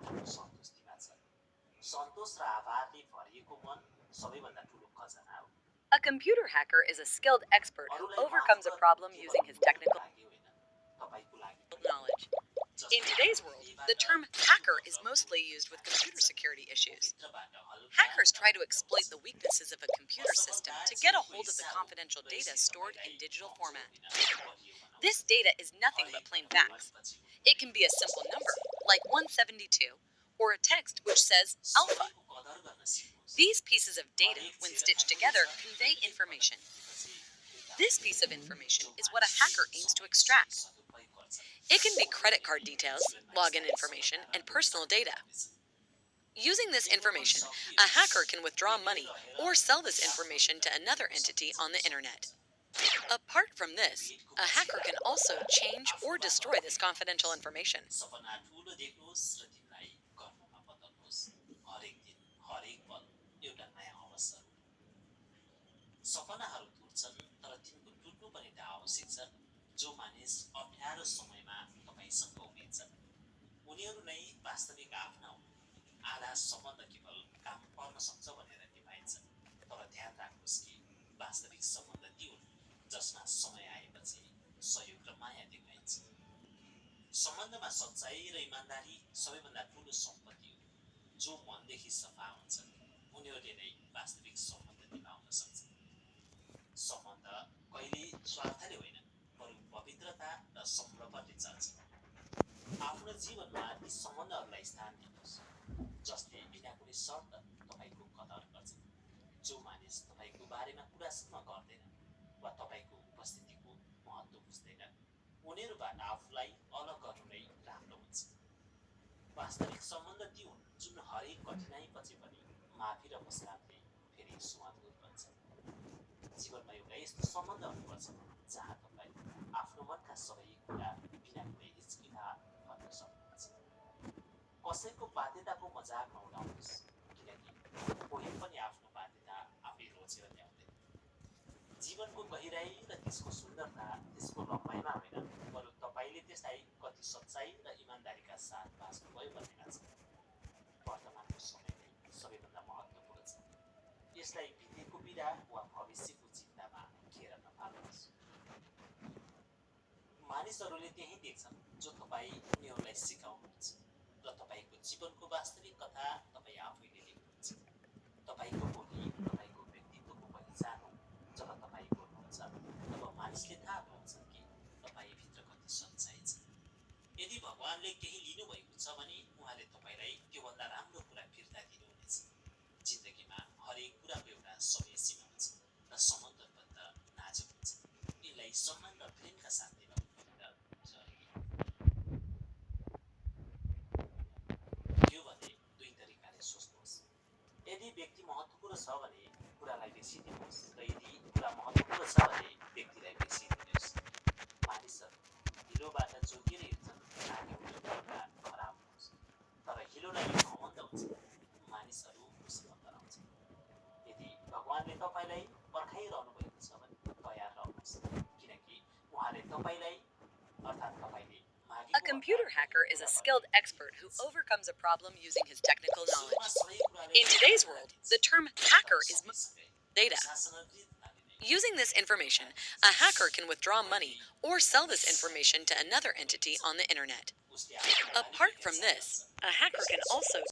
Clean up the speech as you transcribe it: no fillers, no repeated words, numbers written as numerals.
भित्रको सन्तुष्टिमा छ। सन्तोष र आभारले भरिएको मन सबैभन्दा ठुलो खजाना हो। A computer hacker is a skilled expert who अरूलाई माफ overcomes a गर्नु problem केवल using his उनीहरूको technical लागि होइन, तपाईँको लागि पनि हो। knowledge. In जस्तै today's world, the term hacker is mostly used with computer security issues. भित्रबाट हल्का Hackers try to exploit the weaknesses of a computer system to get a hold of the confidential data stored in digital format. This data is nothing but plain facts. It can be a simple number, like 172, or a text which says alpha. These pieces of data, when stitched together, convey information. This piece of information is what a hacker aims to extract. It can be credit card details, login information, and personal data. Using this information, a hacker can withdraw money or sell this information to another entity on the internet. Apart from this, a hacker can also change or destroy this confidential information. सपना ठुलो देख्नुहोस् र तिमीलाई गर्नमा बदल्नुहोस्। हरेक दिन हरेक पल एउटा नयाँ अवसर हो। सपनाहरू टुट्छन् तर तिनको टुट्नु पनि त आवश्यक छ। जो मानिस अप्ठ्यारो समयमा तपाईसँग उभिन्छन् उनीहरू नै वास्तविक आफ्ना हुन्। आधा सम्बन्ध केवल काम पर्न सक्छ भनेर निभाइन्छ, तर ध्यान राख्नुहोस् कि वास्तविक सम्बन्ध ती हुन् जसमा समय आएपछि सहयोग र माया देखाइन्छ। सम्बन्धमा सच्चाइ र इमान्दारी सबैभन्दा ठुलो सम्पत्ति हो। जो मनदेखि सफा हुन्छन् उनीहरूले नै वास्तविक सम्बन्ध निभाउन सक्छन्। सम्बन्ध कहिले स्वार्थले होइन, बरु पवित्रता र समर्पणले चल्छ। आफ्नो जीवनमा ती सम्बन्धहरूलाई स्थान दिनुहोस् जसले बिना कुनै शर्त तपाईँको कदर गर्छ। जो मानिस तपाईँको बारेमा कुरासम्म गर्दैन वा तपाईँको उपस्थितिको महत्त्व बुझ्दैन उनीहरूबाट आफूलाई अलग गर्नु नै राम्रो हुन्छ। वास्तविक सम्बन्ध ती हुन् जुन हरेक कठिनाइपछि पनि माफी र मुस्कानले फेरि सुमधुर बन्छ। जीवनमा एउटा यस्तो सम्बन्ध हुनुपर्छ जहाँ तपाईँ आफ्नो मनका सबै कुरा बिना कुनै हिचकिचाहट भन्न सक्नुहुन्छ। कसैको बाध्यताको मजाक नउडाउनुहोस्, किनकि कोही पनि आफ्नो बाध्यता आफै रोजेर ल्याउँदैन। जीवनको गहिराई र त्यसको सुन्दरता त्यसको लम्बाइमा होइन, बरु तपाईँले त्यसलाई कति सच्चाइ र इमान्दारीका साथ बाँच्नुभयो भन्नेमा छ। वर्तमानको समय नै सबैभन्दा महत्त्वपूर्ण छ। यसलाई बितेको पीडा वा भविष्यको चिन्तामा घेर नपाल्नुहोस्। मानिसहरूले त्यही देख्छन् जो तपाईँ उनीहरूलाई सिकाउनुहुन्छ र तपाईँको जीवनको वास्तविक कथा तपाईँ आफैले लेख्नुहुन्छ। तपाईँको बोली तपाईँको व्यक्तित्वको पहिचान हो। जब तपाईँ बोल्नुहुन्छ तब मानिसले थाहा पाउँछन् कि तपाईँभित्र कति सच्चाइ छ। यदि भगवानले केही लिनुभएको छ भने उहाँले तपाईँलाई त्योभन्दा राम्रो कुरा फिर्ता दिनुहुनेछ। जिन्दगीमा हरेक कुराको एउटा समय सीमा हुन्छ र सम्बन्धभन्दा नाजुक हुन्छ। यसलाई सम्मान र प्रेमका साथ निभाउनु जरुरी हो। यो भने दुई तरिकाले सोच्नुहोस्। यदि व्यक्ति महत्त्वपूर्ण छ भने कुरालाई बेसी दिनुहोस् र यदि कुरा महत्त्वपूर्ण छ भने व्यक्तिलाई बेसी दिनुहोस्। मानिसहरू हिलोबाट जोगिएर हिँड्छन् ताकि उनीहरूका खराब होस्, तर हिलोलाई घमण्ड हुन्छ मानिसहरू मुसिबत गराउँछन्। यदि भगवानले तपाईँलाई पर्खाइरहनु भएको छ भने तयार रहनुहोस्, किनकि उहाँले तपाईँलाई अर्थात् तपाईँले A computer hacker is a skilled expert who overcomes a problem using his technical knowledge. In today's world, the term hacker is data. Using this information, a hacker can withdraw money or sell this information to another entity on the internet. Apart from this, a hacker can also